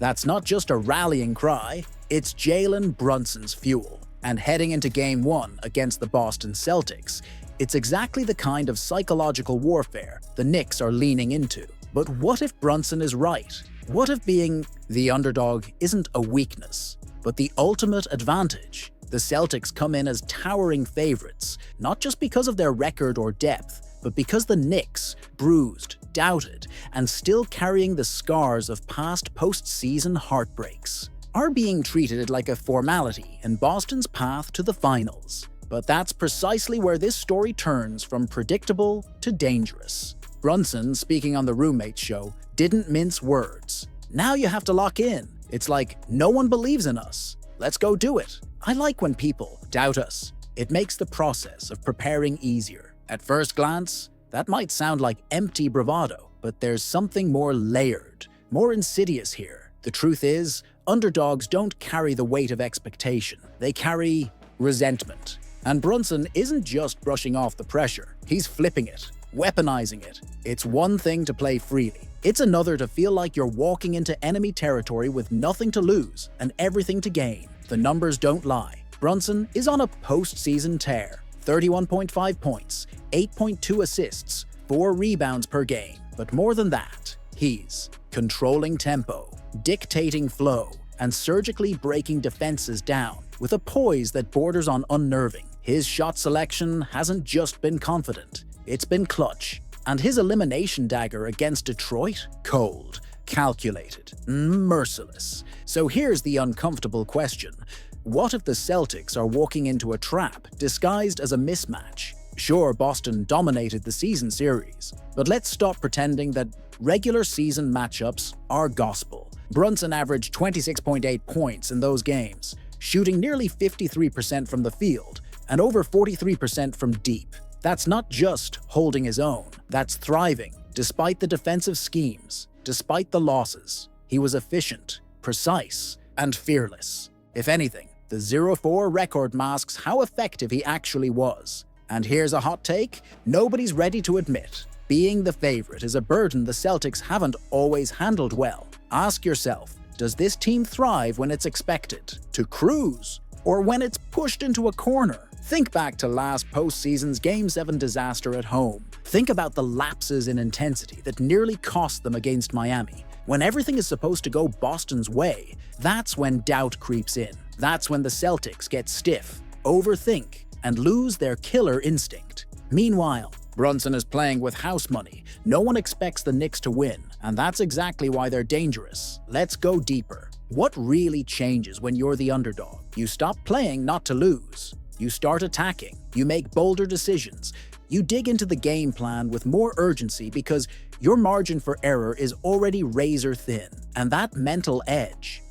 That's not just a rallying cry, it's Jalen Brunson's fuel. And heading into Game 1 against the Boston Celtics, it's exactly the kind of psychological warfare the Knicks are leaning into. But what if Brunson is right? What if being the underdog isn't a weakness, but the ultimate advantage? The Celtics come in as towering favorites, not just because of their record or depth, but because the Knicks, bruised, doubted, and still carrying the scars of past postseason heartbreaks, are being treated like a formality in Boston's path to the finals. But that's precisely where this story turns from predictable to dangerous. Brunson, speaking on the Roommates show, didn't mince words. Now you have to lock in. It's like, no one believes in us. Let's go do it. I like when people doubt us. It makes the process of preparing easier. At first glance, that might sound like empty bravado, but there's something more layered, more insidious here. The truth is, underdogs don't carry the weight of expectation. They carry resentment. And Brunson isn't just brushing off the pressure. He's flipping it, weaponizing it. It's one thing to play freely. It's another to feel like you're walking into enemy territory with nothing to lose and everything to gain. The numbers don't lie. Brunson is on a postseason tear. 31.5 points, 8.2 assists, 4 rebounds per game. But more than that, he's controlling tempo, dictating flow, and surgically breaking defenses down with a poise that borders on unnerving. His shot selection hasn't just been confident, it's been clutch. And his elimination dagger against Detroit? Cold, calculated, merciless. So here's the uncomfortable question. What if the Celtics are walking into a trap disguised as a mismatch? Sure, Boston dominated the season series, but let's stop pretending that regular season matchups are gospel. Brunson averaged 26.8 points in those games, shooting nearly 53% from the field and over 43% from deep. That's not just holding his own, that's thriving, despite the defensive schemes, despite the losses. He was efficient, precise, and fearless. If anything, the 0-4 record masks how effective he actually was. And here's a hot take nobody's ready to admit. Being the favorite is a burden the Celtics haven't always handled well. Ask yourself, does this team thrive when it's expected to cruise, or when it's pushed into a corner? Think back to last postseason's Game 7 disaster at home. Think about the lapses in intensity that nearly cost them against Miami. When everything is supposed to go Boston's way, that's when doubt creeps in. That's when the Celtics get stiff, overthink, and lose their killer instinct. Meanwhile, Brunson is playing with house money. No one expects the Knicks to win, and that's exactly why they're dangerous. Let's go deeper. What really changes when you're the underdog? You stop playing not to lose. You start attacking, you make bolder decisions, you dig into the game plan with more urgency because your margin for error is already razor thin. And that mental edge,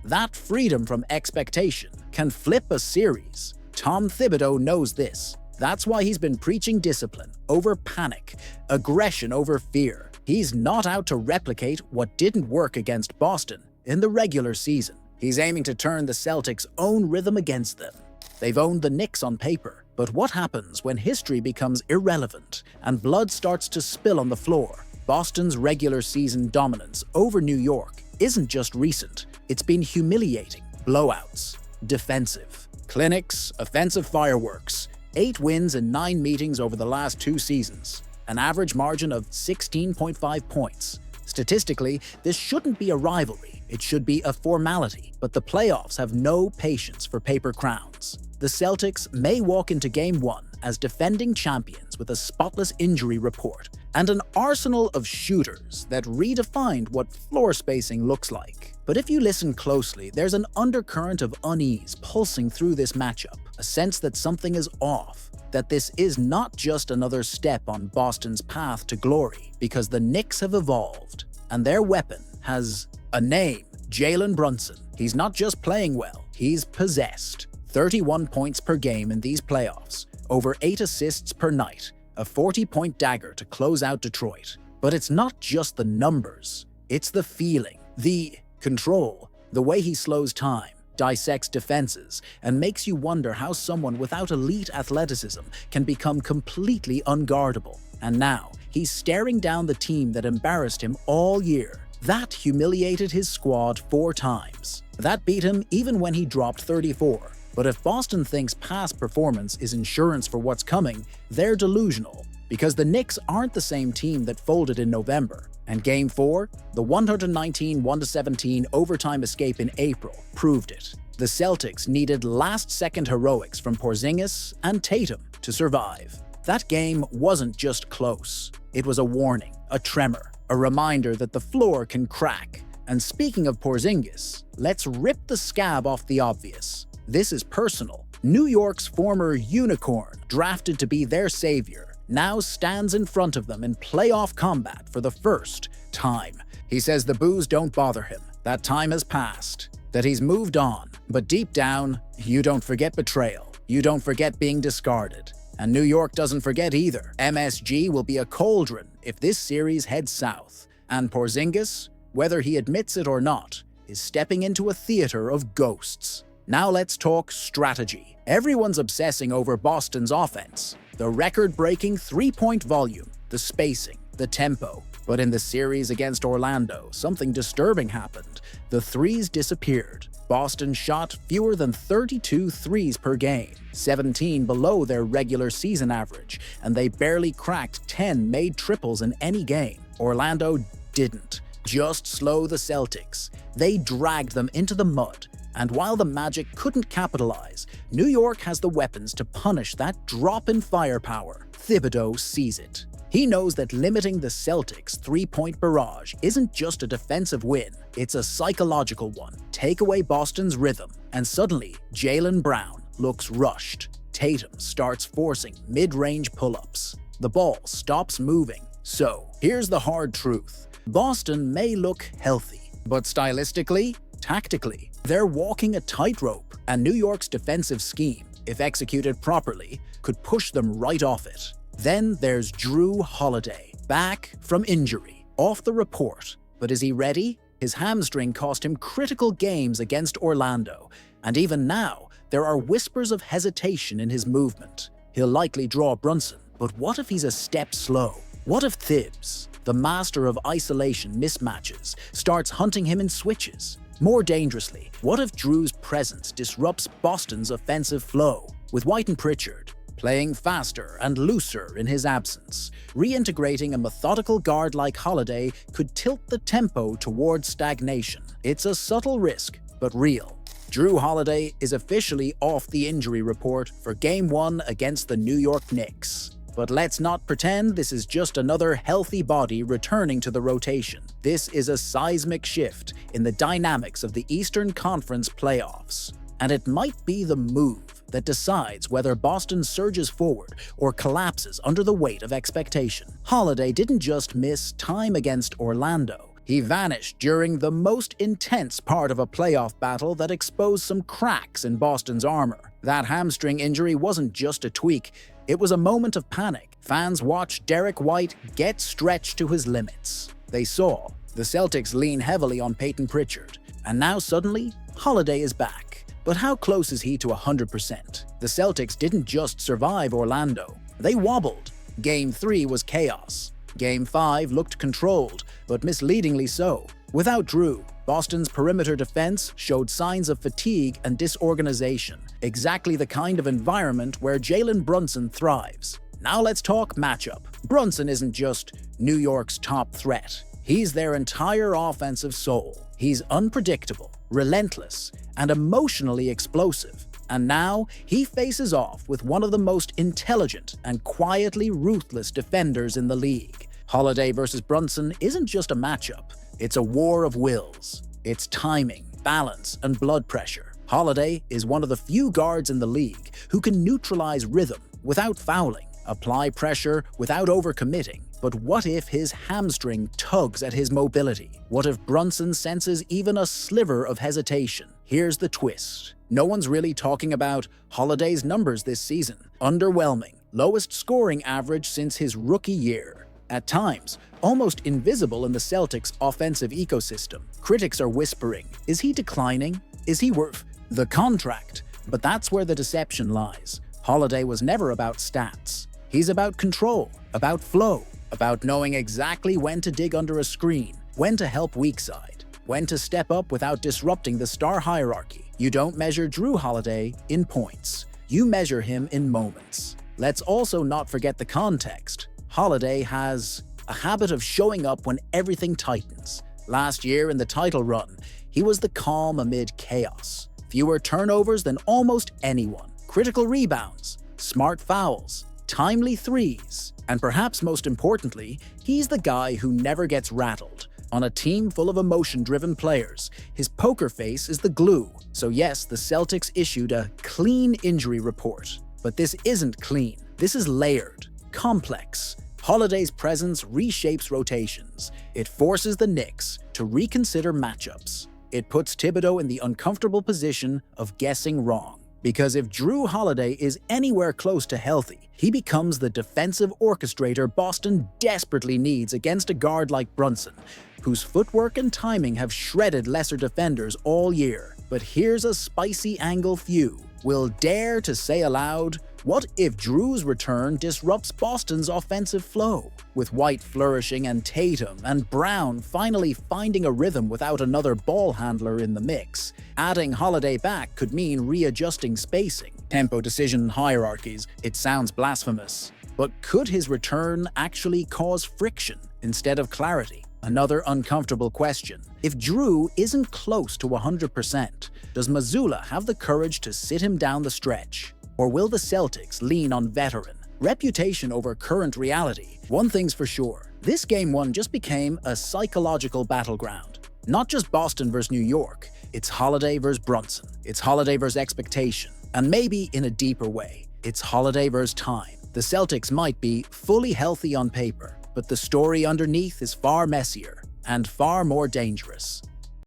that freedom from expectation, can flip a series. Tom Thibodeau knows this. That's why he's been preaching discipline over panic, aggression over fear. He's not out to replicate what didn't work against Boston in the regular season. He's aiming to turn the Celtics' own rhythm against them. They've owned the Knicks on paper, but what happens when history becomes irrelevant and blood starts to spill on the floor? Boston's regular season dominance over New York isn't just recent, it's been humiliating. Blowouts, defensive, clinics, offensive fireworks, 8 wins in 9 meetings over the last 2 seasons, an average margin of 16.5 points. Statistically, this shouldn't be a rivalry, it should be a formality, but the playoffs have no patience for paper crowns. The Celtics may walk into Game 1 as defending champions with a spotless injury report and an arsenal of shooters that redefined what floor spacing looks like. But if you listen closely, there's an undercurrent of unease pulsing through this matchup, a sense that something is off, that this is not just another step on Boston's path to glory, because the Knicks have evolved, and their weapon has a name, Jalen Brunson. He's not just playing well, he's possessed. 31 points per game in these playoffs, over 8 assists per night, a 40-point dagger to close out Detroit. But it's not just the numbers, it's the feeling, the control, the way he slows time, dissects defenses, and makes you wonder how someone without elite athleticism can become completely unguardable. And now, he's staring down the team that embarrassed him all year, That humiliated his squad 4 times. That beat him even when he dropped 34. But if Boston thinks past performance is insurance for what's coming, they're delusional. Because the Knicks aren't the same team that folded in November. And Game 4, the 119-117 overtime escape in April, proved it. The Celtics needed last-second heroics from Porzingis and Tatum to survive. That game wasn't just close. It was a warning, a tremor, a reminder that the floor can crack. And speaking of Porzingis, let's rip the scab off the obvious. This is personal. New York's former unicorn, drafted to be their savior, now stands in front of them in playoff combat for the first time. He says the boos don't bother him, that time has passed, that he's moved on. But deep down, you don't forget betrayal. You don't forget being discarded. And New York doesn't forget either. MSG will be a cauldron if this series heads south. And Porzingis, whether he admits it or not, is stepping into a theater of ghosts. Now let's talk strategy. Everyone's obsessing over Boston's offense. The record-breaking three-point volume, the spacing, the tempo. But in the series against Orlando, something disturbing happened. The threes disappeared. Boston shot fewer than 32 threes per game, 17 below their regular season average, and they barely cracked 10 made triples in any game. Orlando didn't just slow the Celtics. They dragged them into the mud. And while the Magic couldn't capitalize, New York has the weapons to punish that drop in firepower. Thibodeau sees it. He knows that limiting the Celtics' three-point barrage isn't just a defensive win, it's a psychological one. Take away Boston's rhythm, and suddenly Jalen Brown looks rushed. Tatum starts forcing mid-range pull-ups. The ball stops moving. So, here's the hard truth. Boston may look healthy, but stylistically, tactically, they're walking a tightrope, and New York's defensive scheme, if executed properly, could push them right off it. Then there's Jrue Holiday, back from injury, off the report. But is he ready? His hamstring cost him critical games against Orlando, and even now, there are whispers of hesitation in his movement. He'll likely draw Brunson, but what if he's a step slow? What if Thibs, the master of isolation mismatches, starts hunting him in switches? More dangerously, what if Jrue's presence disrupts Boston's offensive flow? With White and Pritchard playing faster and looser in his absence, reintegrating a methodical guard like Holiday could tilt the tempo towards stagnation. It's a subtle risk, but real. Jrue Holiday is officially off the injury report for Game 1 against the New York Knicks. But let's not pretend this is just another healthy body returning to the rotation. This is a seismic shift in the dynamics of the Eastern Conference playoffs. And it might be the move that decides whether Boston surges forward or collapses under the weight of expectation. Holiday didn't just miss time against Orlando. He vanished during the most intense part of a playoff battle that exposed some cracks in Boston's armor. That hamstring injury wasn't just a tweak, it was a moment of panic. Fans watched Derek White get stretched to his limits. They saw the Celtics lean heavily on Peyton Pritchard, and now suddenly, Holiday is back. But how close is he to 100%? The Celtics didn't just survive Orlando, they wobbled. Game 3 was chaos. Game 5 looked controlled, but misleadingly so. Without Jrue, Boston's perimeter defense showed signs of fatigue and disorganization, exactly the kind of environment where Jalen Brunson thrives. Now let's talk matchup. Brunson isn't just New York's top threat. He's their entire offensive soul. He's unpredictable, relentless, and emotionally explosive. And now he faces off with one of the most intelligent and quietly ruthless defenders in the league. Holiday versus Brunson isn't just a matchup. It's a war of wills. It's timing, balance, and blood pressure. Holiday is one of the few guards in the league who can neutralize rhythm without fouling, apply pressure without overcommitting. But what if his hamstring tugs at his mobility? What if Brunson senses even a sliver of hesitation? Here's the twist. No one's really talking about Holiday's numbers this season. Underwhelming, lowest scoring average since his rookie year. At times, almost invisible in the Celtics' offensive ecosystem. Critics are whispering, is he declining? Is he worth the contract? But that's where the deception lies. Holiday was never about stats. He's about control, about flow, about knowing exactly when to dig under a screen, when to help weak side, when to step up without disrupting the star hierarchy. You don't measure Jrue Holiday in points. You measure him in moments. Let's also not forget the context. Holiday has a habit of showing up when everything tightens. Last year in the title run, he was the calm amid chaos. Fewer turnovers than almost anyone. Critical rebounds, smart fouls, timely threes, and perhaps most importantly, he's the guy who never gets rattled. On a team full of emotion-driven players, his poker face is the glue. So yes, the Celtics issued a clean injury report. But this isn't clean. This is layered, complex. Holiday's presence reshapes rotations. It forces the Knicks to reconsider matchups. It puts Thibodeau in the uncomfortable position of guessing wrong. Because if Jrue Holiday is anywhere close to healthy, he becomes the defensive orchestrator Boston desperately needs against a guard like Brunson, whose footwork and timing have shredded lesser defenders all year. But here's a spicy angle few will dare to say aloud, what if Jrue's return disrupts Boston's offensive flow? With White flourishing and Tatum and Brown finally finding a rhythm without another ball handler in the mix, adding Holiday back could mean readjusting spacing, tempo decision hierarchies. It sounds blasphemous. But could his return actually cause friction instead of clarity? Another uncomfortable question. If Jrue isn't close to 100%, does Mazzulla have the courage to sit him down the stretch? Or will the Celtics lean on veteran, reputation over current reality? One thing's for sure, this Game 1 just became a psychological battleground. Not just Boston versus New York, it's Holiday versus Brunson, it's Holiday versus expectation, and maybe in a deeper way, it's Holiday versus time. The Celtics might be fully healthy on paper, but the story underneath is far messier and far more dangerous.